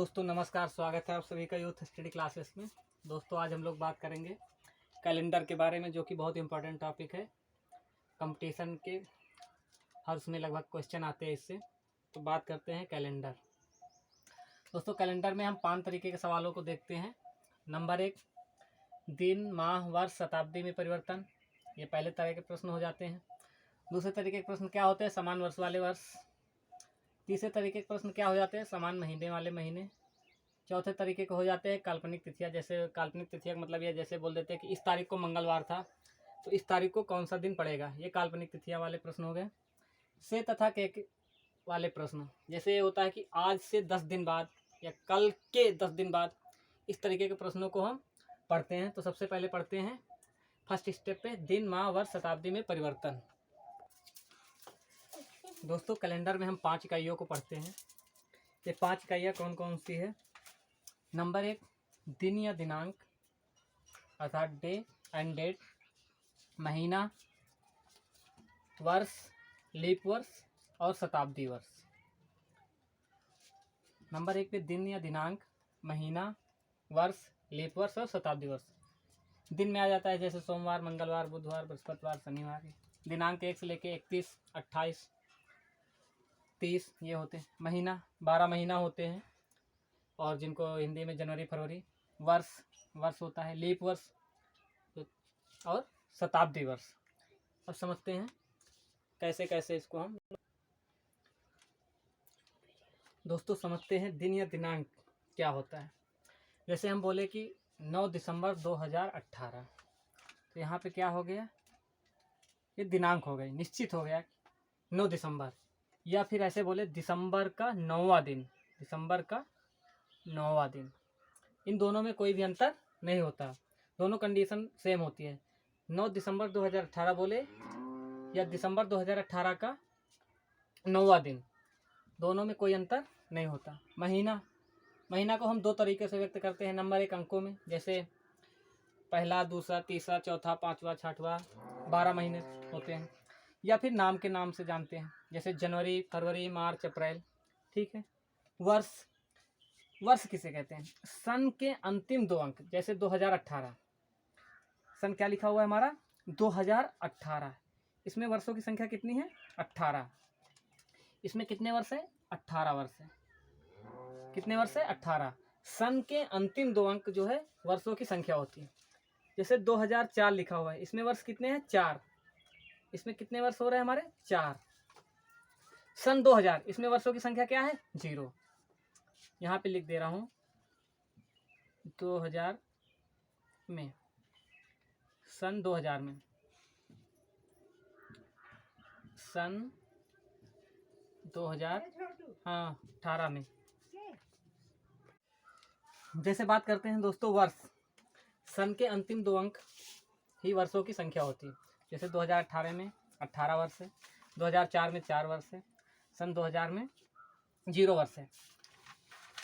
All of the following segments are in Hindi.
दोस्तों नमस्कार, स्वागत है आप सभी का यूथ स्टडी क्लासेस में। दोस्तों आज हम लोग बात करेंगे कैलेंडर के बारे में, जो कि बहुत इंपॉर्टेंट टॉपिक है। कंपटीशन के हर उसमें लगभग क्वेश्चन आते हैं इससे। तो बात करते हैं कैलेंडर। दोस्तों कैलेंडर में हम 5 तरीके के सवालों को देखते हैं। नंबर 1, दिन, माह, वर्ष, शताब्दी में परिवर्तन। ये पहले तरह के प्रश्न हो जाते हैं। दूसरे तरीके के प्रश्न क्या होते हैं? समान वर्ष वाले वर्ष। तीसरे तरीके के प्रश्न क्या हो जाते हैं? समान महीने वाले महीने। चौथे तरीके के हो जाते हैं काल्पनिक तिथियां। जैसे काल्पनिक तिथियां का मतलब ये, जैसे बोल देते हैं कि इस तारीख को मंगलवार था, तो इस तारीख को कौन सा दिन पड़ेगा। ये काल्पनिक तिथियां वाले प्रश्न हो गए। से तथा के वाले प्रश्न, जैसे ये होता है कि आज से 10 दिन बाद या कल के 10 दिन बाद, इस तरीके के प्रश्नों को हम पढ़ते हैं। तो सबसे पहले पढ़ते हैं फर्स्ट स्टेप पे, दिन, माह, वर्ष, शताब्दी में परिवर्तन। दोस्तों कैलेंडर में हम 5 इकाइयों को पढ़ते हैं। ये 5 इकाइयाँ कौन कौन सी है? नंबर 1, दिन या दिनांक अर्थात डे एंड डेट। महीना, वर्ष, लीप वर्ष और शताब्दी वर्ष। नंबर 1 पे दिन या दिनांक, महीना, वर्ष, लीप वर्ष और शताब्दी वर्ष। दिन में आ जाता है जैसे सोमवार, मंगलवार, बुधवार, बृहस्पतिवार, शनिवार। दिनांक 1 से लेके 31, 28, 30 ये होते हैं। महीना 12 महीना होते हैं, और जिनको हिंदी में जनवरी, फरवरी। वर्ष होता है लीप वर्ष और शताब्दी वर्ष। अब समझते हैं कैसे कैसे इसको हम दोस्तों समझते हैं। दिन या दिनांक क्या होता है? जैसे हम बोले कि 9 दिसंबर 2018, तो यहाँ पे क्या हो गया? ये दिनांक हो गई, निश्चित हो गया 9 दिसंबर। या फिर ऐसे बोले दिसंबर का 9वां दिन, दिसंबर का 9वां दिन। इन दोनों में कोई भी अंतर नहीं होता, दोनों कंडीशन सेम होती है। 9 दिसंबर 2018 बोले या दिसंबर 2018 का 9वां दिन, दोनों में कोई अंतर नहीं होता। महीना को हम 2 तरीके से व्यक्त करते हैं। नंबर 1 अंकों में, जैसे पहला, दूसरा, तीसरा, चौथा, 5वां, 6वां, 12 महीने होते हैं। या फिर नाम के नाम से जानते हैं, जैसे जनवरी, फरवरी, मार्च, अप्रैल। ठीक है। वर्ष किसे कहते हैं? सन के अंतिम 2 अंक, जैसे 2018। सन क्या लिखा हुआ है हमारा? 2018। इसमें वर्षों की संख्या कितनी है? 18। इसमें कितने वर्ष है? 18 वर्ष है। कितने वर्ष है? 18। सन के अंतिम 2 अंक जो है वर्षों की संख्या होती है। जैसे 2004 लिखा हुआ है, इसमें वर्ष कितने हैं? 4। इसमें कितने वर्ष हो रहे हैं हमारे? 4। सन 2000, इसमें वर्षों की संख्या क्या है? 0। यहाँ पे लिख दे रहा हूँ 2000 में, सन 2000 में, सन 2000, हाँ 18 में। जैसे बात करते हैं दोस्तों वर्ष, सन के अंतिम 2 अंक ही वर्षों की संख्या होती है। जैसे 2018 में 18 वर्ष है, 2004 में 4 वर्ष है, सन 2000 में 0 वर्ष है।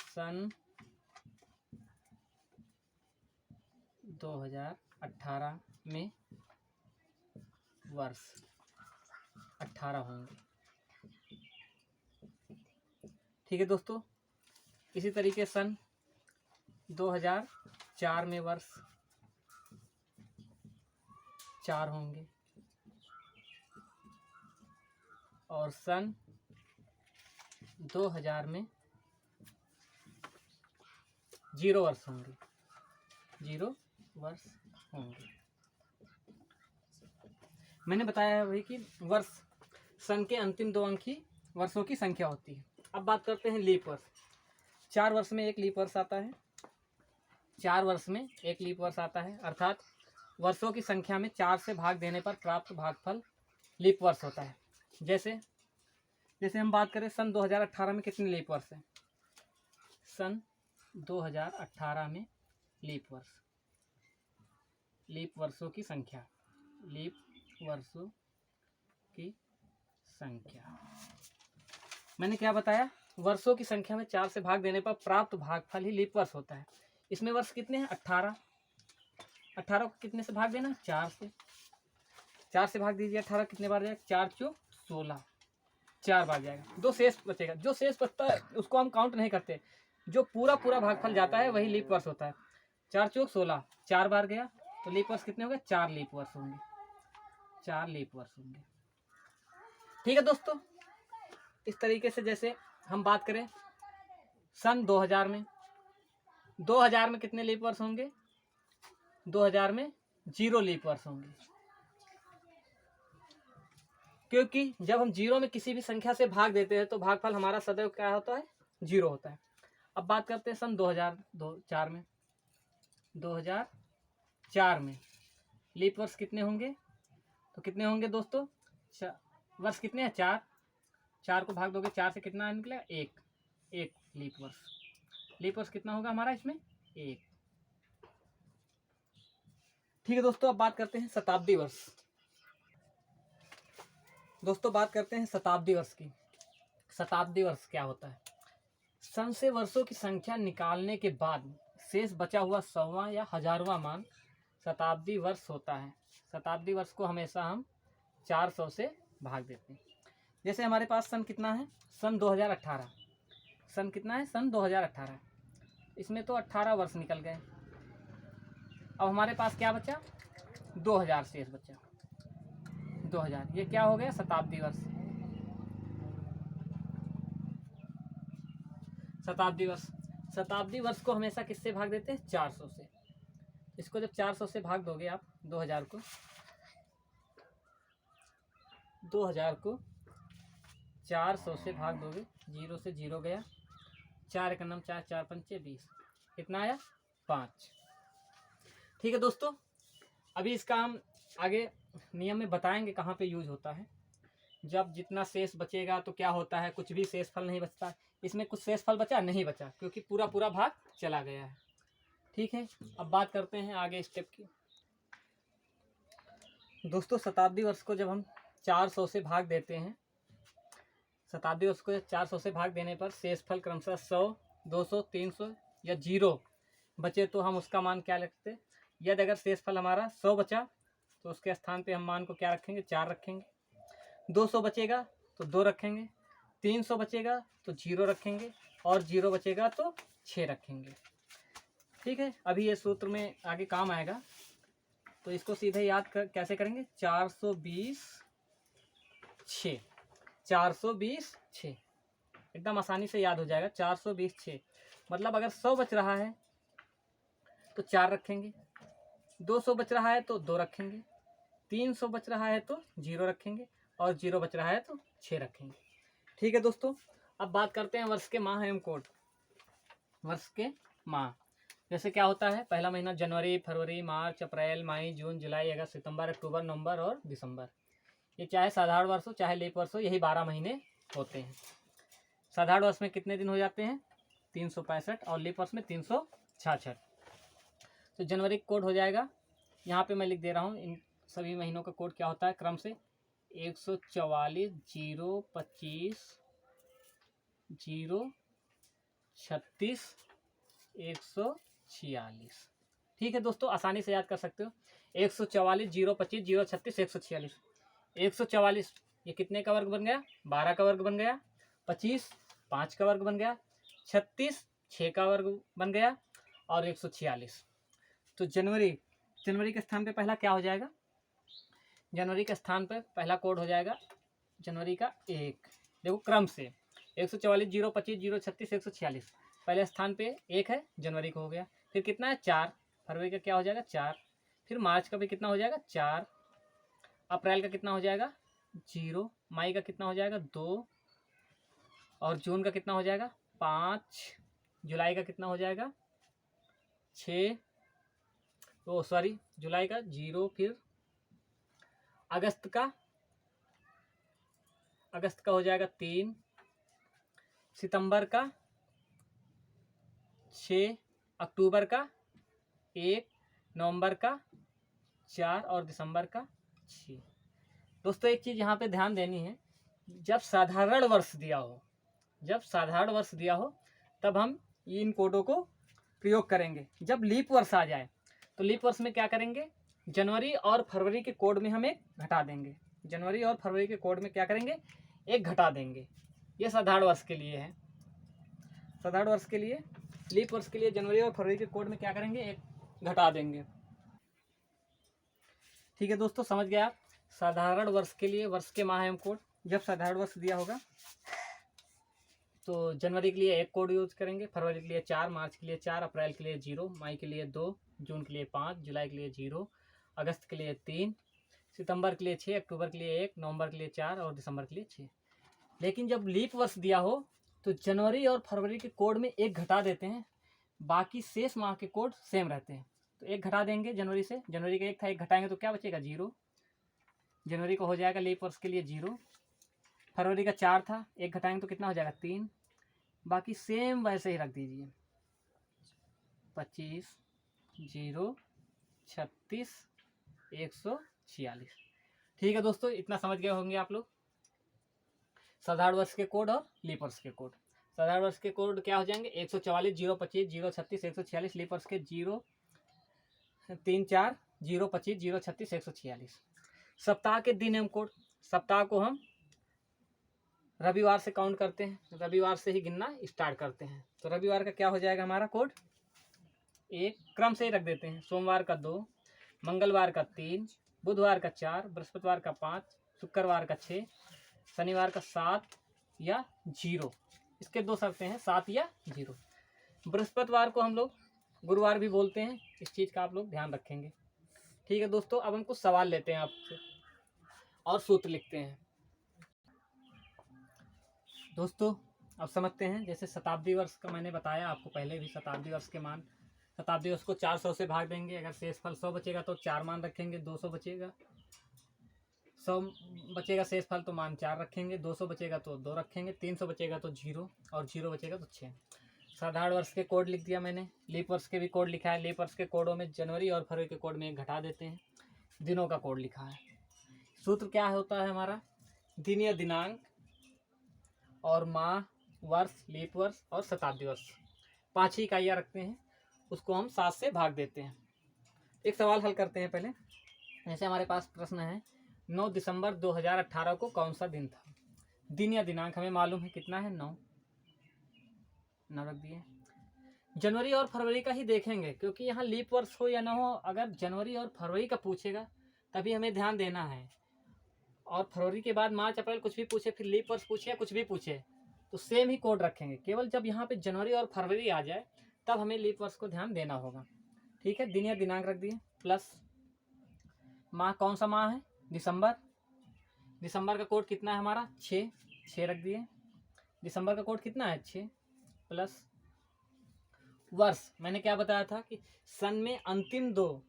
सन 2018 में वर्ष 18 होंगे। ठीक है दोस्तों। इसी तरीके सन 2004 में वर्ष 4 होंगे, और सन 2000 में 0 वर्ष होंगे, 0 वर्ष होंगे। मैंने बताया है कि वर्ष सन के अंतिम 2 अंक ही वर्षों की संख्या होती है। अब बात करते हैं लीप वर्ष। 4 वर्ष में 1 लीप वर्ष आता है। 4 वर्ष में 1 लीप वर्ष आता है, अर्थात वर्षों की संख्या में 4 से भाग देने पर प्राप्त भागफल लीप वर्ष होता है। जैसे हम बात करें सन 2018 में कितने लीप वर्ष है? सन 2018 में लीप वर्ष, लीप वर्षों की संख्या, लीप वर्षों की संख्या। मैंने क्या बताया? वर्षों की संख्या में 4 से भाग देने पर प्राप्त भागफल ही लीप वर्ष होता है। इसमें वर्ष कितने हैं? 18। 18 को कितने से भाग देना? 4 से। 4 से भाग दीजिए 18, कितने बार जाएगा? 4 चौक 16, 4 बार जाएगा। 2 शेष बचेगा। जो शेष बचता है उसको हम काउंट नहीं करते। जो पूरा पूरा भागफल जाता है वही लीप वर्ष होता है। 4 चौक 16, 4 बार गया तो लीप वर्ष कितने होंगे? 4 लीप वर्ष होंगे, 4 लीप वर्ष होंगे। ठीक है दोस्तों, इस तरीके से जैसे हम बात करें सन 2000 में, 2000 में कितने लीप वर्ष होंगे? 2000 में 0 लीप वर्ष होंगे, क्योंकि जब हम 0 में किसी भी संख्या से भाग देते हैं तो भागफल हमारा सदैव क्या होता है? 0 होता है। अब बात करते हैं सन 2004 में, 2004 में लीप वर्ष कितने होंगे? तो कितने होंगे दोस्तों? वर्ष कितने हैं? 4, 4 को भाग दोगे 4 से कितना निकलेगा? 1 लीप वर्ष। लीप वर्ष कितना होगा हमारा इसमें? 1। ठीक है दोस्तों, अब बात करते हैं शताब्दी वर्ष। दोस्तों बात करते हैं शताब्दी वर्ष की। शताब्दी वर्ष क्या होता है? सन से वर्षों की संख्या निकालने के बाद शेष बचा हुआ 100वां या 1000वां मान शताब्दी वर्ष होता है। शताब्दी वर्ष को हमेशा हम 400 से भाग देते हैं। जैसे हमारे पास सन कितना है? सन 2018। सन कितना है? सन 2018। इसमें तो 18 वर्ष निकल गए। अब हमारे पास क्या बचा? 2000 शेष बचा। 2000 ये क्या हो गया? शताब्दी वर्ष। शताब्दी वर्ष, शताब्दी वर्ष को हमेशा किससे भाग देते हैं? 400 से। इसको जब 400 से भाग दोगे आप 2000 को 400 से भाग दोगे, 0 से 0 गया, 4 एक नम 4, 4 पंचे 20, कितना आया? 5। ठीक है दोस्तों, अभी इसका हम आगे नियम में बताएंगे कहाँ पे यूज होता है। जब जितना शेष बचेगा तो क्या होता है? कुछ भी शेष फल नहीं बचता। इसमें कुछ शेष फल बचा नहीं बचा, क्योंकि पूरा पूरा भाग चला गया है। ठीक है, अब बात करते हैं आगे स्टेप की। दोस्तों शताब्दी वर्ष को जब हम 400 से भाग देते हैं, शताब्दी वर्ष को 400 से भाग देने पर शेषफल क्रमशः 100, 200, 300 या 0 बचे तो हम उसका मान क्या रखते हैं? यदि अगर शेषफल हमारा 100 बचा तो उसके स्थान पे हम मान को क्या रखेंगे? 4 रखेंगे। 200 बचेगा तो 2 रखेंगे। 300 बचेगा तो 0 रखेंगे, और 0 बचेगा तो 6 रखेंगे। ठीक है, अभी ये सूत्र में आगे काम आएगा, तो इसको सीधे याद कैसे करेंगे? 420 6, 420 6 एकदम आसानी से याद हो जाएगा। 420 6 मतलब अगर 100 बच रहा है तो 4 रखेंगे, 200 बच रहा है तो 2 रखेंगे, 300 बच रहा है तो 0 रखेंगे, और 0 बच रहा है तो 6 रखेंगे। ठीक है दोस्तों, अब बात करते हैं वर्ष के माह एवं कोड। वर्ष के माह जैसे क्या होता है? पहला महीना जनवरी, फरवरी, मार्च, अप्रैल, मई, जून, जुलाई, अगस्त, सितंबर, अक्टूबर, नवंबर और दिसंबर। ये चाहे साधारण वर्ष हो चाहे लीप वर्ष हो, यही 12 महीने होते हैं। साधारण वर्ष में कितने दिन हो जाते हैं? 365, और लीप वर्ष में 366। तो जनवरी कोड हो जाएगा, यहाँ पे मैं लिख दे रहा हूँ इन सभी महीनों का कोड क्या होता है क्रम से। 144 0 25 0 36 146। ठीक है दोस्तों, आसानी से याद कर सकते हो। 144 0 25 0 36 146। 144 ये कितने का वर्ग बन गया? 12 का वर्ग बन गया। 25 5 का वर्ग बन गया। 36 6 का वर्ग बन गया, और 146। तो जनवरी के स्थान पे पहला क्या हो जाएगा? जनवरी के स्थान पर पहला कोड हो जाएगा जनवरी का 1। देखो क्रम से 144 0 25 0 36 146, पहले स्थान पे 1 है, जनवरी को हो गया। फिर कितना है? 4। फरवरी का क्या हो जाएगा? 4। फिर मार्च का भी कितना हो जाएगा? 4। अप्रैल का कितना हो जाएगा? 0। मई का कितना हो जाएगा? 2। और जून का कितना हो जाएगा? 5। जुलाई का कितना हो जाएगा? 6। ओ सॉरी, जुलाई का 0। फिर अगस्त का हो जाएगा 3। सितंबर का 6। अक्टूबर का 1। नवंबर का 4 और दिसंबर का 6। दोस्तों एक चीज़ यहाँ पे ध्यान देनी है, जब साधारण वर्ष दिया हो तब हम इन कोडों को प्रयोग करेंगे। जब लीप वर्ष आ जाए तो लीप वर्ष में क्या करेंगे? जनवरी और फरवरी के कोड में हम एक घटा देंगे। जनवरी और फरवरी के कोड में क्या करेंगे? एक घटा देंगे। ये साधारण वर्ष के लिए है। साधारण वर्ष के लिए, लीप वर्ष के लिए जनवरी और फरवरी के कोड में क्या करेंगे, एक घटा देंगे। ठीक है दोस्तों, समझ गए आप। साधारण वर्ष के लिए वर्ष के माह एवं कोड, जब साधारण वर्ष दिया होगा तो जनवरी के लिए एक कोड यूज करेंगे, फरवरी के लिए 4, मार्च के लिए 4, अप्रैल के लिए 0, मई के लिए 2, जून के लिए 5, जुलाई के लिए 0, अगस्त के लिए 3, सितंबर के लिए 6, अक्टूबर के लिए 1, नवंबर के लिए 4 और दिसंबर के लिए 6। लेकिन जब लीप वर्ष दिया हो तो जनवरी और फरवरी के कोड में एक घटा देते हैं, बाकी शेष माह के कोड सेम रहते हैं। तो एक घटा देंगे जनवरी से, जनवरी का 1 था, एक घटाएंगे तो क्या बचेगा, 0। जनवरी को हो जाएगा लीप वर्ष के लिए 0। फरवरी का 4 था, एक घटाएंगे तो कितना हो जाएगा, 3। बाकी सेम वैसे ही रख दीजिए, 25, 0, 36, 146। ठीक है दोस्तों, इतना समझ गए होंगे आप लोग साधारण वर्ष के कोड और लीप वर्ष के कोड। साधारण वर्ष के कोड क्या हो जाएंगे, 144, 025, 036, 146। लीप वर्ष के 0, 3, 4, 025, 036, 146। सप्ताह के दिन एवं कोड, सप्ताह को हम रविवार से काउंट करते हैं, रविवार से ही गिनना स्टार्ट करते हैं। तो रविवार का क्या हो जाएगा हमारा कोड, 1 क्रम से ही रख देते हैं, सोमवार का 2, मंगलवार का 3, बुधवार का 4, बृहस्पतिवार का 5, शुक्रवार का 6, शनिवार का 7 या 0। इसके 2 शर्तें हैं, 7 या 0। बृहस्पतिवार को हम लोग गुरुवार भी बोलते हैं, इस चीज़ का आप लोग ध्यान रखेंगे। ठीक है दोस्तों, अब हम कुछ सवाल लेते हैं आपसे और सूत्र लिखते हैं। दोस्तों अब समझते हैं, जैसे शताब्दी वर्ष का मैंने बताया आपको पहले भी, शताब्दी वर्ष के मान, शताब्दी वर्ष को 400 से भाग देंगे, अगर शेषफल 100 बचेगा तो 4 मान रखेंगे, 200 बचेगा, 100 बचेगा शेषफल तो मान 4 रखेंगे, 200 बचेगा तो 2 रखेंगे, 300 बचेगा तो 0 और 0 बचेगा तो 6। साधारण वर्ष के कोड लिख दिया मैंने, लीप वर्ष के भी कोड लिखा है। लीप वर्ष के कोडों में जनवरी और फरवरी के कोड में एक घटा देते हैं, दिनों का कोड लिखा है। सूत्र क्या होता है हमारा, दिन या दिनांक और माह, वर्ष, लीप वर्ष और शताब्दी वर्ष, 5 ही इकाइयाँ रखते हैं, उसको हम 7 से भाग देते हैं। एक सवाल हल करते हैं पहले। जैसे हमारे पास प्रश्न है, 9 दिसंबर 2018 को कौन सा दिन था। दिन या दिनांक हमें मालूम है कितना है, 9 रख दिए। जनवरी और फरवरी का ही देखेंगे, क्योंकि यहाँ लीप वर्ष हो या ना हो, अगर जनवरी और फरवरी का पूछेगा तभी हमें ध्यान देना है। और फरवरी के बाद मार्च, अप्रैल कुछ भी पूछे, फिर लीप वर्ष पूछे या कुछ भी पूछे, तो सेम ही कोड रखेंगे। केवल जब यहाँ पे जनवरी और फरवरी आ जाए तब हमें लीप वर्ष को ध्यान देना होगा। ठीक है, दिन या दिनांक रख दिए, प्लस माह, कौन सा माह है, दिसंबर। दिसंबर का कोड कितना है हमारा, 6 रख दिए। दिसंबर का कोड कितना है, 6, प्लस वर्ष, मैंने क्या बताया था कि सन में अंतिम 2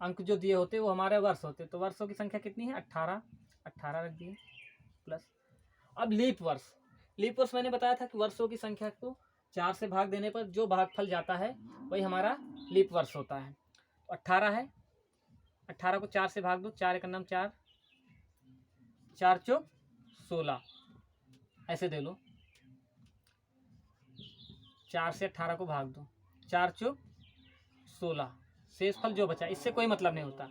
अंक जो दिए होते वो हमारे वर्ष होते, तो वर्षों की संख्या कितनी है, 18 रख दिए, प्लस। अब लीप वर्ष, लीप वर्ष मैंने बताया था कि वर्षों की संख्या को 4 से भाग देने पर जो भागफल जाता है वही हमारा लीप वर्ष होता है। 18 है, 18 को 4 से भाग दो, 4 एक नाम 4, 4 चौक 16, ऐसे दे लो, 4 से 18 को भाग दो, 4 चौक 16, शेषफल जो बचा, इससे कोई मतलब नहीं होता।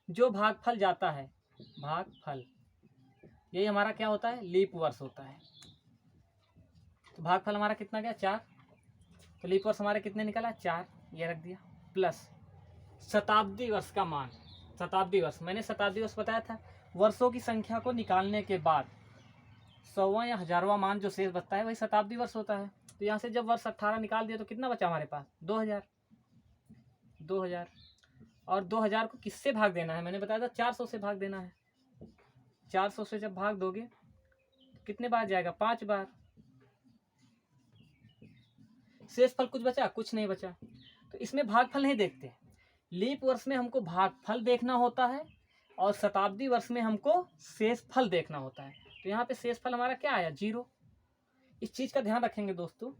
जो भागफल जाता है, भागफल, यही हमारा क्या होता है, लीप वर्ष होता है। तो भागफल हमारा कितना गया, 4, तो लीप वर्ष हमारे कितने निकला, 4, ये रख दिया, प्लस शताब्दी वर्ष का मान। शताब्दी वर्ष, मैंने शताब्दी वर्ष बताया था, वर्षों की संख्या को निकालने के बाद 100वां या 1000वां मान जो शेष बचता है वही शताब्दी वर्ष होता है। तो यहाँ से जब वर्ष 18 निकाल दिया तो कितना बचा हमारे पास, 2000। और 2000 को किससे भाग देना है, मैंने बताया था 400 से भाग देना है। 400 से जब भाग दोगे तो कितने बार जाएगा, 5 बार। शेषफल कुछ बचा, कुछ नहीं बचा। तो इसमें भागफल नहीं देखते, लीप वर्ष में हमको भागफल देखना होता है और शताब्दी वर्ष में हमको शेषफल देखना होता है। तो यहाँ पे शेषफल हमारा क्या आया, 0। इस चीज़ का ध्यान रखेंगे दोस्तों,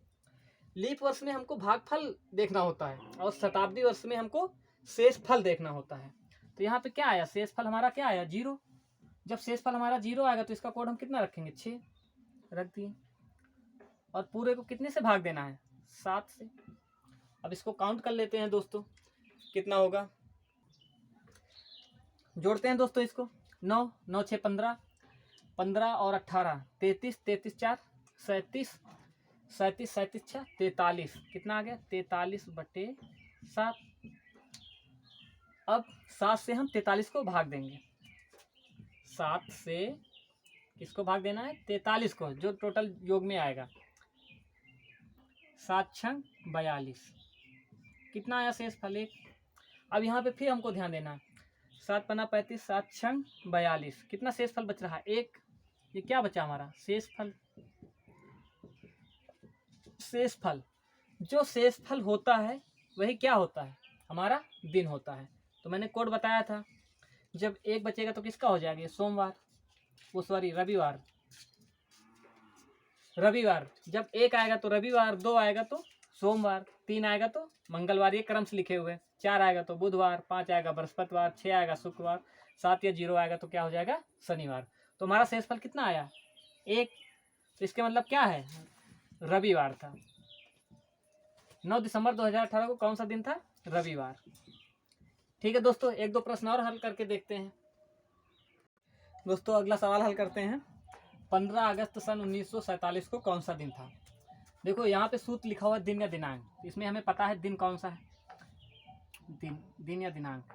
लीप वर्ष में हमको भागफल देखना होता है और शताब्दी वर्ष में हमको शेषफल देखना होता है। तो यहाँ पे क्या आया, शेषफल हमारा क्या आया, 0। जब शेषफल हमारा 0 आएगा तो इसका कोड हम कितना रखेंगे, 6 रख दिए। और पूरे को कितने से भाग देना है, 7 से। अब इसको काउंट कर लेते हैं दोस्तों, कितना होगा, जोड़ते हैं दोस्तों इसको, 9, 9 6 15, 15 और 18 33, 33 4 37, 37 37 6 43, कितना आ गया 43/7। अब 7 से हम 43 को भाग देंगे, 7 से किसको भाग देना है 43 को, जो टोटल योग में आएगा। 7 छंग 42, कितना आया शेषफल 1। अब यहाँ पे फिर हमको ध्यान देना, 7 पन्ना 35, 7 छंग 42, कितना शेषफल बच रहा है 1। ये क्या बचा हमारा शेषफल। शेषफल, जो शेषफल होता है वही क्या होता है हमारा दिन होता है। तो मैंने कोड बताया था, जब 1 बचेगा तो किसका हो जाएगा सोमवार, वो सॉरी रविवार। रविवार जब 1 आएगा तो रविवार, 2 आएगा तो सोमवार, 3 आएगा तो मंगलवार, ये क्रम से लिखे हुए। 4 आएगा तो बुधवार, 5 आएगा बृहस्पतिवार, 6 आएगा शुक्रवार, 7 या 0 आएगा तो क्या हो जाएगा शनिवार। तो हमारा शेषफल कितना आया 1। तो इसके मतलब क्या है रविवार था। 9 दिसंबर 2018 को कौन सा दिन था रविवार। ठीक है दोस्तों, 1-2 प्रश्न और हल करके देखते हैं। दोस्तों अगला सवाल हल करते हैं। 15 अगस्त सन 1947 को कौन सा दिन था। देखो यहाँ पे सूत्र लिखा हुआ है दिन या दिनांक, इसमें हमें पता है दिन कौन सा है, दिन या दिनांक।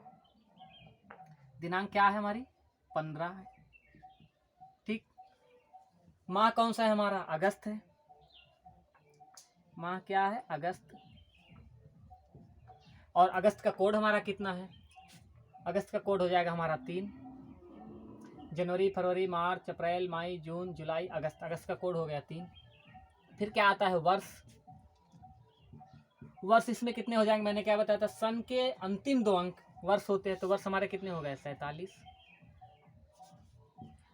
दिनांक क्या है हमारी 15 है, ठीक। माह कौन सा है हमारा अगस्त है, माह क्या है अगस्त। और अगस्त का कोड हमारा कितना है, अगस्त का कोड हो जाएगा हमारा 3। जनवरी, फरवरी, मार्च, अप्रैल, मई, जून, जुलाई, अगस्त, अगस्त का कोड हो गया 3। फिर क्या आता है वर्ष। वर्ष इसमें कितने हो जाएंगे, मैंने क्या बताया था, सन के अंतिम 2 अंक वर्ष होते हैं, तो वर्ष हमारे कितने हो गए 47।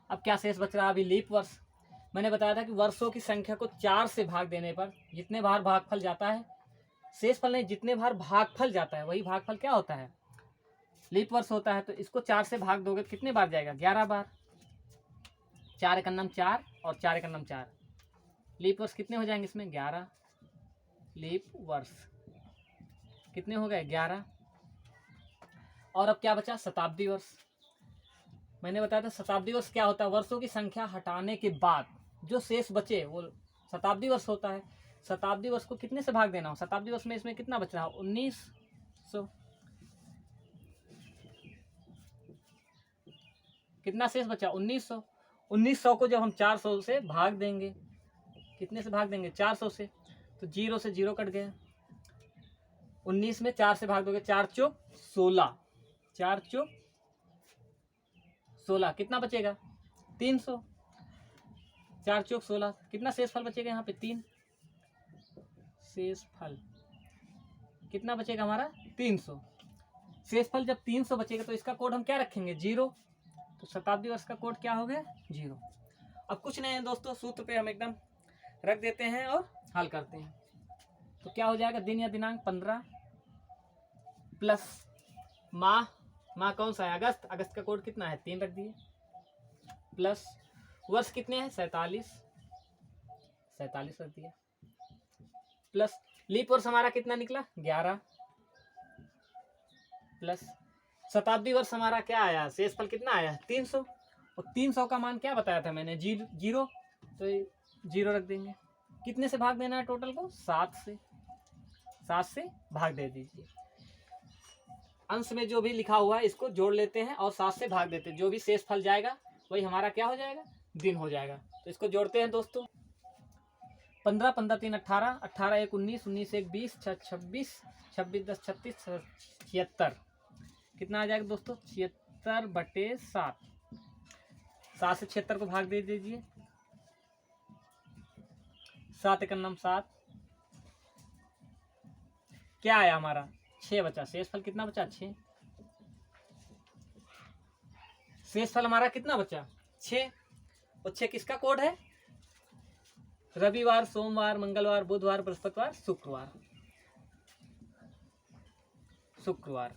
अब क्या शेष बच रहा है अभी लीप वर्ष। मैंने बताया था कि वर्षों की संख्या को 4 से भाग देने पर जितने बार भागफल जाता है, शेषफल नहीं, जितने बार भागफल जाता है वही भागफल क्या होता है लीप वर्ष होता है। तो इसको 4 से भाग दोगे तो कितने बार जाएगा 11 बार। 4 एकन्नम 4 और 4 एकन्नम 4, लीप वर्ष कितने हो जाएंगे इसमें 11। लीप वर्ष कितने हो गए 11। और अब क्या बचा शताब्दी वर्ष। मैंने बताया था शताब्दी वर्ष क्या होता है, वर्षों की संख्या हटाने के बाद जो शेष बचे वो शताब्दी वर्ष होता है। शताब्दी वर्ष को कितने से भाग देना हो, शताब्दी वर्ष में इसमें कितना बच रहा है 1900। कितना शेष बचा 1900। 1900 को जब हम 400 से भाग देंगे, कितने से भाग देंगे 400 से, तो 0 से 0 कट गया। 19 में 4 से भाग दोगे, 4 चौक 16, 4 चौक 16, कितना बचेगा 300। 4 चौक 16, कितना शेषफल बचेगा यहाँ पे 3। शेषफल कितना बचेगा हमारा 300। शेषफल जब 300 बचेगा तो इसका कोड हम क्या रखेंगे 0। तो शताब्दी वर्ष का कोड क्या हो गया 0। अब कुछ नहीं है दोस्तों, सूत्र पे हम एकदम रख देते हैं और हल करते हैं। तो क्या हो जाएगा दिन या दिनांक 15 प्लस माह, माह कौन सा है अगस्त, अगस्त का कोड कितना है 3 रख दिए, प्लस वर्ष कितने हैं 47 रख दिया, प्लस लीप वर्ष हमारा कितना निकला 11, प्लस शताब्दी वर्ष हमारा क्या आया शेषफल कितना आया 300। और 300 का मान क्या बताया था मैंने 0, तो 0 रख देंगे। कितने से भाग देना है टोटल को 7 से भाग दे दीजिए। अंश में जो भी लिखा हुआ है इसको जोड़ लेते हैं और 7 से भाग देते हैं, जो भी शेषफल जाएगा वही हमारा क्या हो जाएगा दिन हो जाएगा। तो इसको जोड़ते हैं दोस्तों, 15 15 3 18, 18 1 19, 19 1 20, 6 26, 26 10 36, 76, कितना आ जाएगा दोस्तों 76/7। 7 से 76 को भाग दे दीजिए, 7 एकन्नम 7, क्या आया हमारा 6 बचा। शेषफल कितना बचा 6। शेषफल हमारा कितना बचा 6। और 6 किसका कोड है रविवार, सोमवार, मंगलवार, बुधवार, बृहस्पतिवार, शुक्रवार।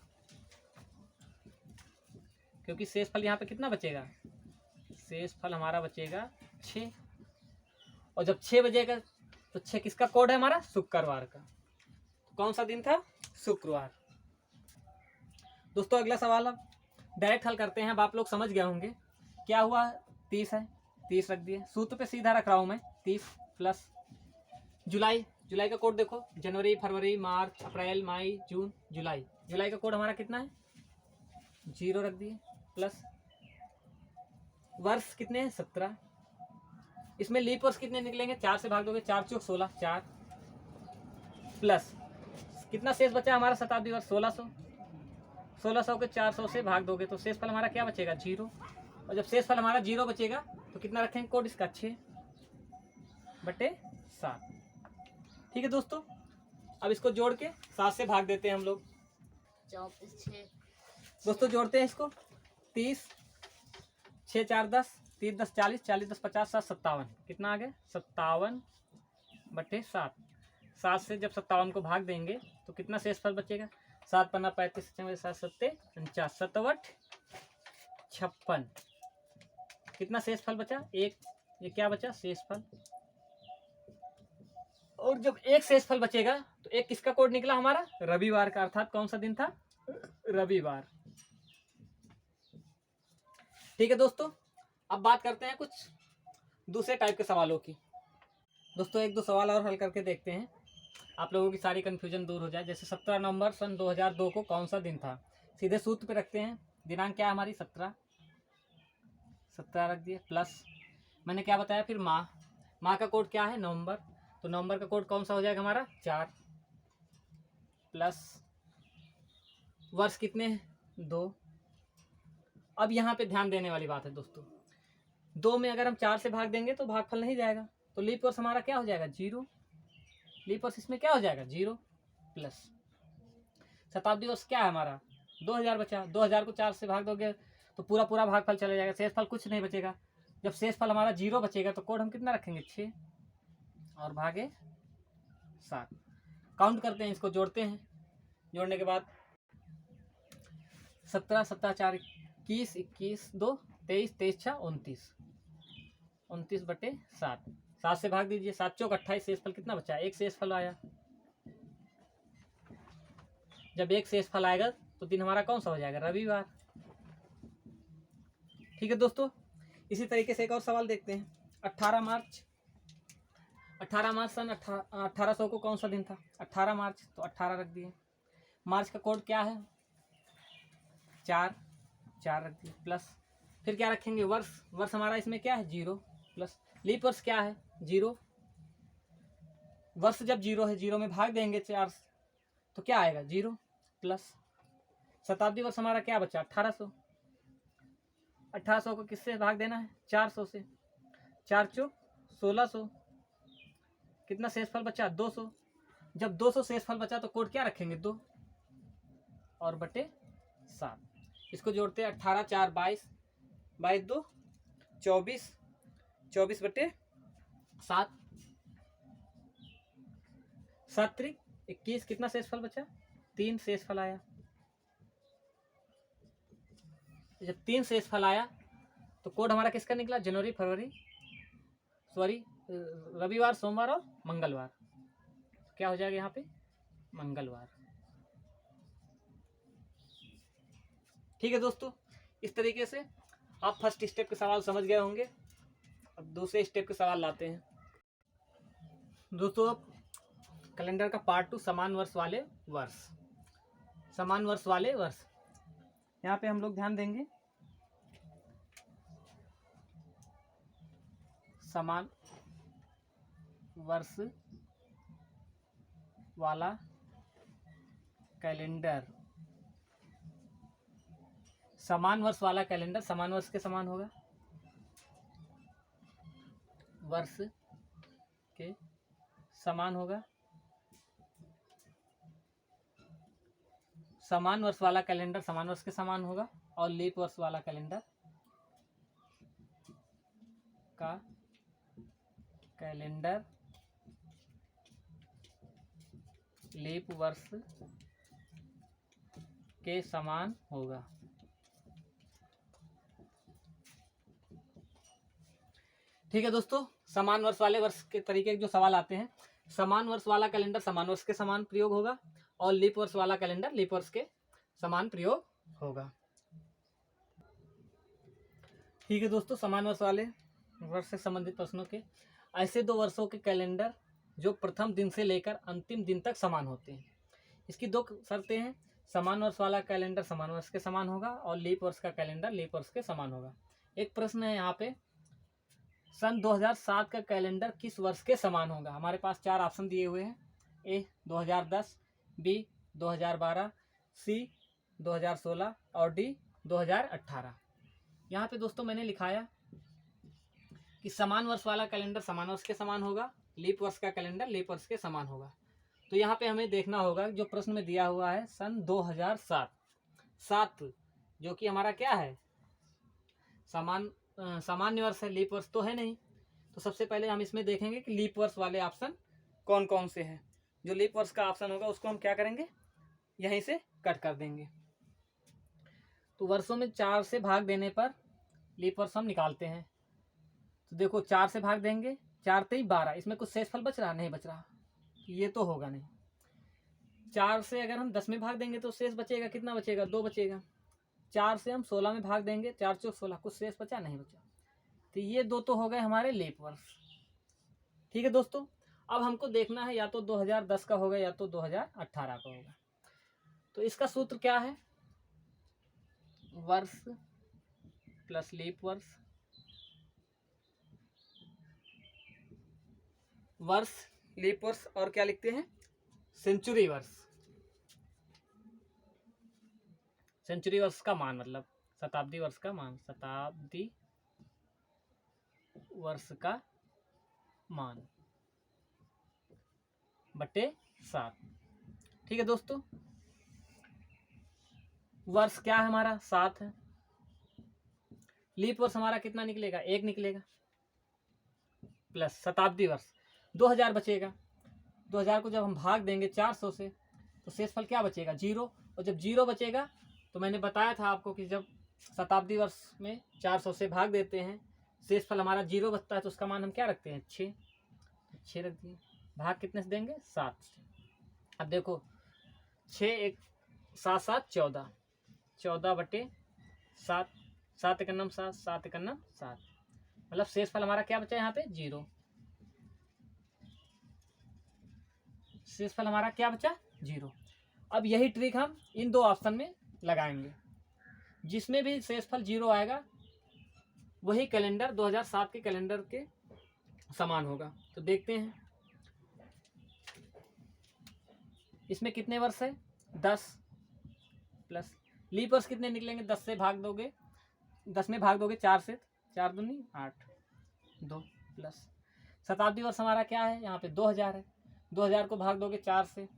क्योंकि शेषफल यहाँ पे कितना बचेगा, शेषफल हमारा बचेगा 6। और जब 6 बजेगा तो 6 किसका कोड है हमारा शुक्रवार का। कौन सा दिन था शुक्रवार। दोस्तों अगला सवाल अब डायरेक्ट हल करते हैं। अब आप लोग समझ गए होंगे क्या हुआ, 30 है 30 रख दिए। सूत्र पे सीधा रख रहा हूँ मैं, 30 प्लस जुलाई, जुलाई का कोड देखो, जनवरी, फरवरी, मार्च, अप्रैल, मई, जून, जुलाई। जुलाई का कोड हमारा कितना है? 0 रख दिए। प्लस वर्ष कितने हैं? 17। इसमें लीप वर्ष कितने निकलेंगे? 4 से भाग दोगे, 4 चौक 16, 4 प्लस कितना शेष बचा हमारा शताब्दी वर्ष? 1600। 1600 के 400 से भाग दोगे तो शेष फल हमारा क्या बचेगा? 0। और जब शेष फल हमारा 0 बचेगा तो कितना रखेंगे कोड इसका? 6/7। ठीक है दोस्तों, अब इसको जोड़ के 7 से भाग देते हैं हम लोग। 6 दोस्तों जोड़ते हैं इसको। 30, 6 4 10, 3 10 40, 40 10 50, 7 57। कितना आ गया? 57/7। 7 से जब 57 को भाग देंगे तो कितना शेष फल बचेगा? 7 पन्ना 35, 7 7 49, 7 56। कितना शेष फल बचा? 1। ये क्या बचा? शेष फल। और जब एक शेष फल बचेगा तो एक किसका कोड निकला हमारा? रविवार का। अर्थात कौन सा दिन था? रविवार। ठीक है दोस्तों, अब बात करते हैं कुछ दूसरे टाइप के सवालों की। दोस्तों 1-2 सवाल और हल करके देखते हैं, आप लोगों की सारी कन्फ्यूजन दूर हो जाए। जैसे 17 नवंबर सन 2002 को कौन सा दिन था? सीधे सूत्र पे रखते हैं। दिनांक क्या है हमारी? 17 रख दिए। प्लस मैंने क्या बताया फिर? माह का कोड क्या है? नवंबर। तो नवंबर का कोड कौन सा हो जाएगा हमारा? 4। प्लस वर्ष कितने हैं? 2। अब यहाँ पे ध्यान देने वाली बात है दोस्तों, 2 में अगर हम 4 से भाग देंगे तो भागफल नहीं जाएगा, तो लीप वर्ष हमारा क्या हो जाएगा? 0। लीप वर्ष इसमें क्या हो जाएगा? 0। प्लस शताब्दी वर्ष क्या है हमारा? 2000 बचा। 2000 को 4 से भाग दोगे तो पूरा भागफल चला जाएगा, शेष फल कुछ नहीं बचेगा। जब शेष फल हमारा 0 बचेगा तो कोड हम कितना रखेंगे? 6 और भागे 7। काउंट करते हैं, इसको जोड़ते हैं। जोड़ने के बाद 17 17 4 21 21 2 23 23 6 29, 29/7। 7 से भाग दीजिए, 7 चौक 28। शेष फल कितना बचा? एक शेष फल आया। जब एक शेष फल आएगा तो दिन हमारा कौन सा हो जाएगा? रविवार। ठीक है दोस्तों, इसी तरीके से एक और सवाल देखते हैं। 18 मार्च सन 1800 को कौन सा दिन था? 18 मार्च। तो 18 रख दिए। मार्च का कोड क्या है? 4 रख दिए। प्लस फिर क्या रखेंगे? वर्ष हमारा इसमें क्या है? 0। प्लस लीप वर्ष क्या है? 0। वर्ष जब 0 है, 0 में भाग देंगे 4 तो क्या आएगा? 0। प्लस शताब्दी वर्ष हमारा क्या बचा? 1800। 1800 को किससे भाग देना है? 400 से। 4 चौक 1600। कितना शेष फल बचा? 200। जब 200 शेष फल बचा तो कोड क्या रखेंगे? 2 और बटे 7। इसको जोड़ते हैं। 18 4 22, 22 2 24, 24/7, 7 3 21। कितना शेष फल बचा? 3 शेष फल आया। जब 3 शेष फल आया तो कोड हमारा किसका निकला? जनवरी, फरवरी, रविवार, सोमवार और मंगलवार। क्या हो जाएगा यहाँ पे? मंगलवार। ठीक है दोस्तों, इस तरीके से आप फर्स्ट स्टेप के सवाल समझ गए होंगे। अब दूसरे स्टेप के सवाल लाते हैं दोस्तों। कैलेंडर का पार्ट 2, समान वर्ष वाले वर्ष। समान वर्ष वाले वर्ष, यहाँ पे हम लोग ध्यान देंगे। समान वर्ष वाला कैलेंडर। समान वर्ष वाला कैलेंडर समान वर्ष के समान होगा। वर्ष के समान होगा। समान वर्ष वाला कैलेंडर समान वर्ष के समान होगा। और लीप वर्ष वाला कैलेंडर का कैलेंडर लीप वर्ष के समान होगा। ठीक है दोस्तों, समान वर्ष वाले वर्ष के तरीके के जो सवाल आते हैं, समान वर्ष वाला कैलेंडर समान वर्ष के समान प्रयोग होगा और लीप वर्ष वाला कैलेंडर लीप वर्ष के समान प्रयोग होगा। ठीक है दोस्तों, समान वर्ष वाले वर्ष से संबंधित प्रश्नों के ऐसे 2 वर्षों के कैलेंडर जो प्रथम दिन से लेकर अंतिम दिन तक समान होते हैं। इसकी दो शर्तें हैं, समान वर्ष वाला कैलेंडर समान वर्ष के समान होगा और लीप वर्ष का कैलेंडर लीप वर्ष के समान होगा। एक प्रश्न है यहाँ पे, सन 2007 का कैलेंडर किस वर्ष के समान होगा? हमारे पास 4 ऑप्शन दिए हुए हैं, ए 2010, बी 2012, सी 2016 और डी 2018। यहाँ पे दोस्तों मैंने लिखाया कि समान वर्ष वाला कैलेंडर समान वर्ष के समान होगा, लीप वर्ष का कैलेंडर लीप वर्ष के समान होगा। तो यहाँ पे हमें देखना होगा जो प्रश्न में दिया हुआ है सन 2007, 7 जो कि हमारा क्या है, सामान्य वर्ष है, लीप वर्ष तो है नहीं। तो सबसे पहले हम इसमें देखेंगे कि लीप वर्ष वाले ऑप्शन कौन कौन से हैं। जो लीप वर्ष का ऑप्शन होगा उसको हम क्या करेंगे, यहीं से कट कर देंगे। तो वर्षों में 4 से भाग देने पर लीप वर्ष हम निकालते हैं। तो देखो 4 से भाग देंगे, 4 3 12, इसमें कुछ शेषफल बच रहा? नहीं बच रहा, ये तो होगा नहीं। 4 से अगर हम 10 में भाग देंगे तो शेष बचेगा, कितना बचेगा? 2 बचेगा। 4 से हम 16 में भाग देंगे, 4 4 16, कुछ शेष बचा? नहीं बचा। तो ये दो तो हो गए हमारे लीप वर्ष। ठीक है दोस्तों, अब हमको देखना है या तो 2010 का होगा या तो 2018 का होगा। तो इसका सूत्र क्या है, वर्ष प्लस लीप वर्ष, वर्ष लीप वर्ष और क्या लिखते हैं, सेंचुरी वर्ष। सेंचुरी वर्ष का मान मतलब शताब्दी वर्ष का मान, शताब्दी वर्ष का मान बटे 7। ठीक है दोस्तों, वर्ष क्या है हमारा, 7 है। लीप वर्ष हमारा कितना निकलेगा, 1 निकलेगा, प्लस शताब्दी वर्ष 2000 बचेगा। 2000 को जब हम भाग देंगे 400 से तो शेषफल क्या बचेगा, 0। और जब 0 बचेगा तो मैंने बताया था आपको कि जब शताब्दी वर्ष में 400 से भाग देते हैं शेषफल हमारा 0 बचता है, तो उसका मान हम क्या रखते हैं, 6। 6 रख दिए, भाग कितने से देंगे, 7 से। अब देखो 6 1 7 7 14, 14 बटे 7, 7 एकन्नम 7, 7 एकन्नम 7, मतलब शेषफल हमारा क्या बचा यहाँ पे, 0। शेषफल हमारा क्या बचा, 0। अब यही ट्रिक हम इन दो ऑप्शन में लगाएंगे, जिसमें भी शेषफल 0 आएगा वही कैलेंडर 2007 के कैलेंडर के समान होगा। तो देखते हैं इसमें कितने वर्ष है, 10 प्लस लीप वर्ष कितने निकलेंगे, 10 से भाग दोगे, 10 में भाग दोगे 4 से, 4 दूनी 8, 2 प्लस शताब्दी वर्ष हमारा क्या है, यहाँ पे 2000 है। 2000 को भाग दोगे 4 से,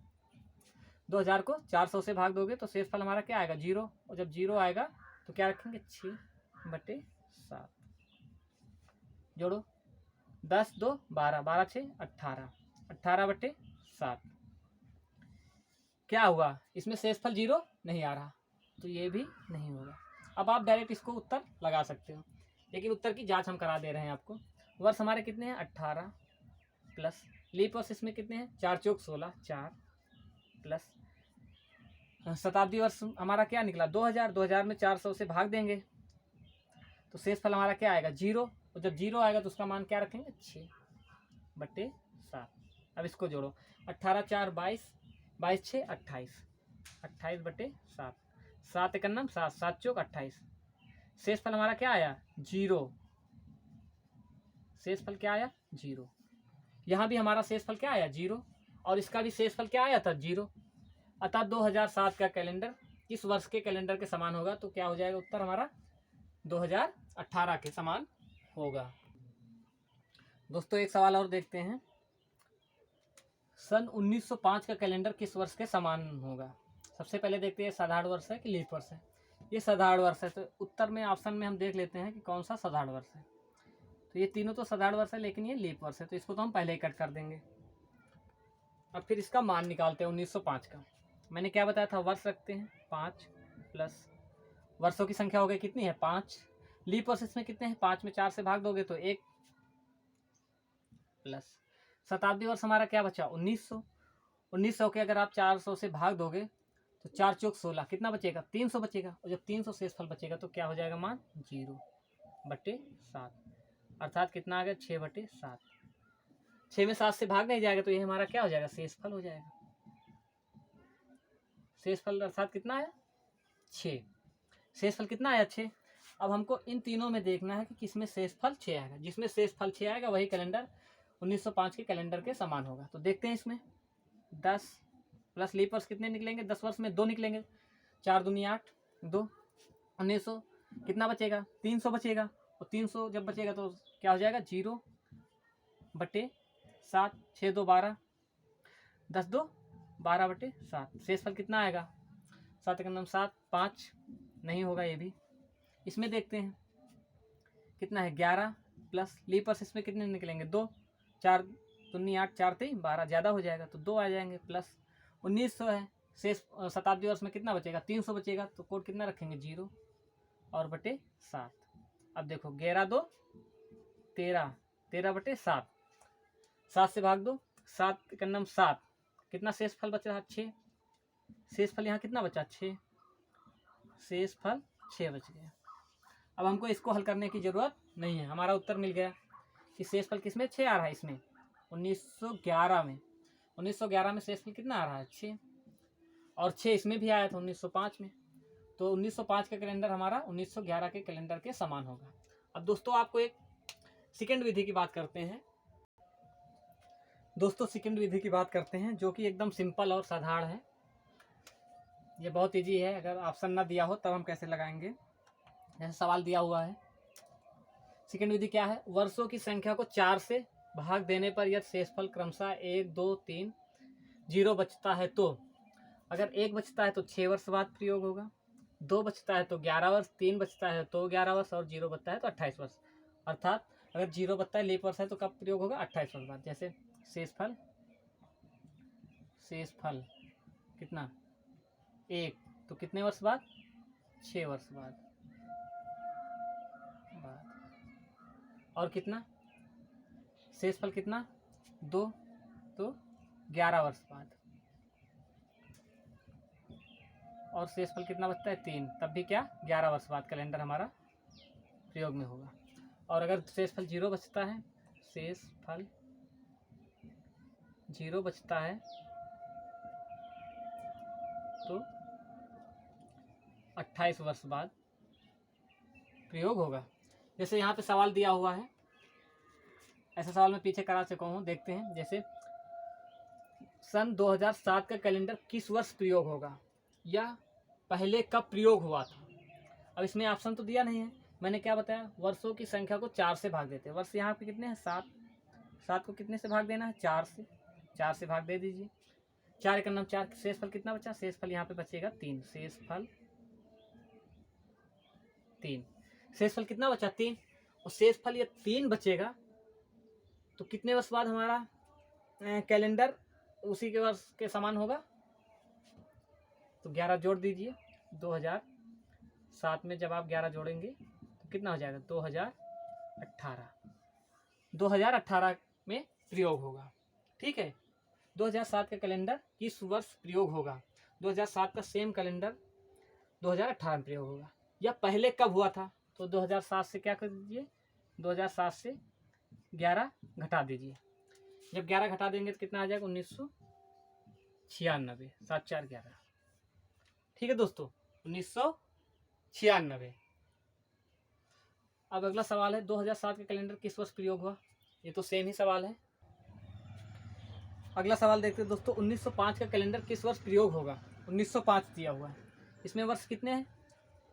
2000 को 400 से भाग दोगे तो शेषफल हमारा क्या आएगा, 0। और जब 0 आएगा तो क्या रखेंगे, 6 बटे 7, जोड़ो 10 2 12, 12 6 18, 18 बटे 7। क्या हुआ, इसमें शेषफल 0 नहीं आ रहा, तो ये भी नहीं होगा। अब आप डायरेक्ट इसको उत्तर लगा सकते हो, लेकिन उत्तर की जांच हम करा दे रहे हैं आपको। वर्ष हमारे कितने हैं, 18 प्लस लीप वर्ष इसमें कितने हैं, 4 चौक 16, 4 प्लस शताब्दी वर्ष हमारा क्या निकला, 2000। 2000 में 400 से भाग देंगे तो शेषफल हमारा क्या आएगा, 0। और जब 0 आएगा तो उसका मान क्या रखेंगे, 6 बटे 7। अब इसको जोड़ो, 18 4 22, 22 6 28, 28 बटे 7, 7 एकन्नम 7, 7 चौक 28। शेषफल हमारा क्या आया, 0। शेषफल क्या आया, 0। यहाँ भी हमारा शेषफल क्या आया, 0। और इसका भी शेषफल क्या आया था, 0। अतः 2007 का कैलेंडर किस वर्ष के कैलेंडर के समान होगा, तो क्या हो जाएगा उत्तर हमारा 2018 के समान होगा। दोस्तों एक सवाल और देखते हैं, सन 1905 का कैलेंडर किस वर्ष के समान होगा। सबसे पहले देखते हैं साधारण वर्ष है कि लीप वर्ष है। ये साधारण वर्ष है, तो उत्तर में ऑप्शन में हम देख लेते हैं कि कौन सा साधारण वर्ष है। तो ये तीनों तो साधारण वर्ष है, लेकिन ये लीप वर्ष है, तो इसको तो हम पहले ही कट कर देंगे। अब फिर इसका मान निकालते हैं 1905 का। मैंने क्या बताया था, वर्ष रखते हैं 5 प्लस वर्षों की संख्या हो गई कितनी है, 5। लीप वर्ष इसमें कितने हैं, 5 में 4 से भाग दोगे तो 1 प्लस शताब्दी वर्ष हमारा क्या बचा, 1900। 1900 के अगर आप 400 से भाग दोगे तो 4 चौक 16, कितना बचेगा, 300 बचेगा। और जब 300 शेषफल बचेगा तो क्या हो जाएगा मान, 0 बटे 7, अर्थात कितना आ गया, 6 बटे 7। 6 में 7 से भाग नहीं जाएगा तो ये हमारा क्या हो जाएगा, शेषफल हो जाएगा। शेषफल अर्थात कितना आया, 6। शेषफल कितना आया, 6। अब हमको इन तीनों में देखना है कि किसमें शेषफल 6 आएगा। जिसमें शेषफल 6 आएगा वही कैलेंडर 1905 के कैलेंडर के समान होगा। तो देखते हैं इसमें 10 प्लस लीप वर्ष कितने निकलेंगे, 10 वर्ष में 2 निकलेंगे, 4 दूनी 8, 2 1900 कितना बचेगा, 300 बचेगा। और 300 जब बचेगा तो क्या हो जाएगा, 0/7, 6 2 12, 10 2 12/7। शेषफल कितना आएगा, 7 का नाम 7, 5 नहीं होगा ये भी। इसमें देखते हैं कितना है, 11 प्लस लीपर्स इसमें कितने निकलेंगे, 2, 4 दूनी 8, 4 3 12, ज़्यादा हो जाएगा तो 2 आ जाएंगे, प्लस 1900 है। शेष शताब्दी वर्ष में कितना बचेगा, 300 बचेगा। तो कोड कितना रखेंगे, 0 और बटे 7। अब देखो 11 2 13, 13/7, 7 से भाग दो, 7 का नाम 7, कितना शेषफल बच रहा, 6। शेषफल यहाँ कितना बचा, 6, शेषफल 6 बच गया। अब हमको इसको हल करने की ज़रूरत नहीं है, हमारा उत्तर मिल गया कि शेषफल किसमें 6 आ रहा है, इसमें 1911 में। 1911 में शेषफल कितना आ रहा है, 6, और 6 इसमें भी आया था 1905 में। तो 1905 का कैलेंडर हमारा 1911 के कैलेंडर के समान होगा। अब दोस्तों आपको एक सेकंड विधि की बात करते हैं। दोस्तों सेकंड विधि की बात करते हैं जो कि एकदम सिंपल और साधारण है। ये बहुत इजी है, अगर ऑप्शन ना दिया हो तब हम कैसे लगाएंगे, जैसे सवाल दिया हुआ है। सेकंड विधि क्या है, वर्षों की संख्या को 4 से भाग देने पर यदि शेषफल क्रमशः 1 2 3 0 बचता है तो, अगर 1 बचता है तो 6 वर्ष बाद प्रयोग होगा, 2 बचता है तो 11 वर्ष, 3 बचता है तो 11 वर्ष और 0 बचता है तो 28 वर्ष। अर्थात अगर 0 बचता है, लीप वर्ष है, तो कब प्रयोग होगा, 28 वर्ष बाद। जैसे शेषफल कितना 1 तो कितने वर्ष बाद, 6 वर्ष बाद। और कितना शेषफल कितना 2 तो 11 वर्ष बाद। और शेषफल कितना बचता है, 3, तब भी क्या 11 वर्ष बाद कैलेंडर हमारा प्रयोग में होगा। और अगर शेषफल 0 बचता है, शेषफल 0 बचता है तो 28 वर्ष बाद प्रयोग होगा। जैसे यहाँ पे सवाल दिया हुआ है, ऐसा सवाल मैं पीछे करा चुका हूँ, देखते हैं। जैसे सन 2007 का कैलेंडर किस वर्ष प्रयोग होगा, या पहले कब प्रयोग हुआ था। अब इसमें ऑप्शन तो दिया नहीं है, मैंने क्या बताया, वर्षों की संख्या को 4 से भाग देते हैं। वर्ष यहाँ पे कितने हैं, 7, 7 को कितने से भाग देना है, 4 से, 4 से भाग दे दीजिए। 4 का नाम 4, शेषफल कितना बचा, शेषफल यहाँ पे बचेगा 3, शेषफल 3, शेषफल कितना बचा, 3। और शेषफल ये 3 बचेगा तो कितने वर्ष बाद हमारा कैलेंडर उसी के वर्ष के समान होगा। तो 11 जोड़ दीजिए, 2007 में जब आप 11 जोड़ेंगे तो कितना हो जाएगा, 2018 में प्रयोग होगा। ठीक है, 2007 का कैलेंडर किस वर्ष प्रयोग होगा, 2007 का सेम कैलेंडर 2018 में प्रयोग होगा। या पहले कब हुआ था, तो 2007 से क्या कर दीजिए, 2007 से 11 घटा दीजिए। जब 11 घटा देंगे तो कितना आ जाएगा, 1996, 7 4 11। ठीक है दोस्तों, 1996। अब अगला सवाल है, 2007 का कैलेंडर किस वर्ष प्रयोग हुआ। ये तो सेम ही सवाल है। अगला सवाल देखते हैं दोस्तों, 1905 का कैलेंडर किस वर्ष प्रयोग होगा। 1905 दिया हुआ है, इसमें वर्ष कितने हैं,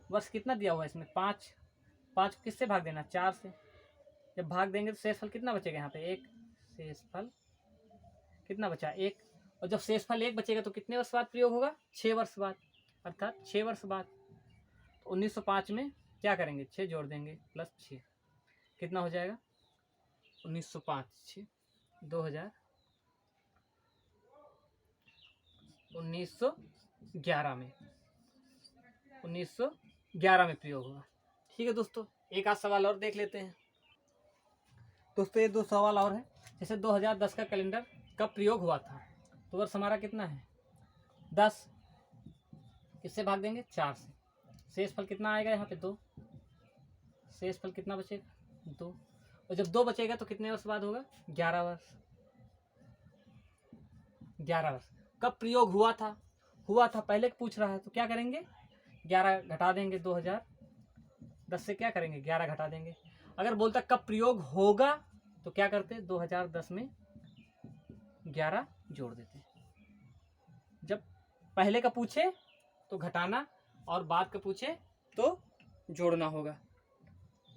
वर्ष कितना दिया हुआ है इसमें, 5 को किससे भाग देना, 4 से। जब भाग देंगे तो शेषफल कितना बचेगा, यहाँ पे 1, शेषफल कितना बचा, 1। और जब शेषफल 1 बचेगा तो कितने वर्ष बाद प्रयोग होगा, 6 वर्ष बाद, अर्थात 6 वर्ष बाद। तो 1905 में क्या करेंगे, 6 जोड़ देंगे प्लस 6, कितना हो जाएगा, 1905 6 2000 1911 में प्रयोग हुआ। ठीक है दोस्तों, एक आध सवाल और देख लेते हैं। दोस्तों ये 2 सवाल और हैं। जैसे 2010 का कैलेंडर कब प्रयोग हुआ था, तो वर्ष हमारा कितना है, 10, किससे भाग देंगे, 4 से। शेषफल कितना आएगा यहाँ पे, 2, शेषफल कितना बचेगा, 2। और जब 2 बचेगा तो कितने वर्ष बाद होगा, 11 वर्ष। 11 वर्ष। कब प्रयोग हुआ था पहले पूछ रहा है, तो क्या करेंगे 11 घटा देंगे, 2010 से क्या करेंगे 11 घटा देंगे। अगर बोलता कब प्रयोग होगा तो क्या करते 2010 में 11 जोड़ देते। जब पहले का पूछे तो घटाना और बाद का पूछे तो जोड़ना होगा।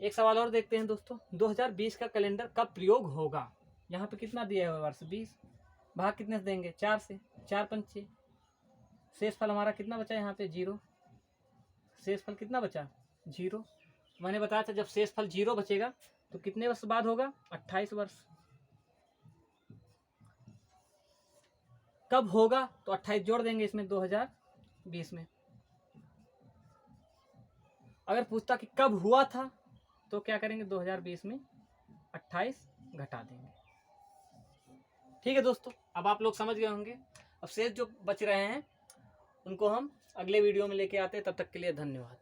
एक सवाल और देखते हैं दोस्तों, 2020 का कैलेंडर कब प्रयोग होगा। यहाँ पे कितना दिया है वर्ष 20, भाग कितने से देंगे 4 से, 4 पंचे, शेषफल हमारा कितना बचा यहाँ पे 0, शेषफल कितना बचा 0। मैंने बताया था जब शेषफल 0 बचेगा तो कितने वर्ष बाद होगा 28 वर्ष। कब होगा तो 28 जोड़ देंगे इसमें 2020 में। अगर पूछता कि कब हुआ था तो क्या करेंगे 2020 में 28 घटा देंगे। ठीक है दोस्तों, अब आप लोग समझ गए होंगे। अब शेष जो बच रहे हैं उनको हम अगले वीडियो में लेके आते हैं। तब तक के लिए धन्यवाद।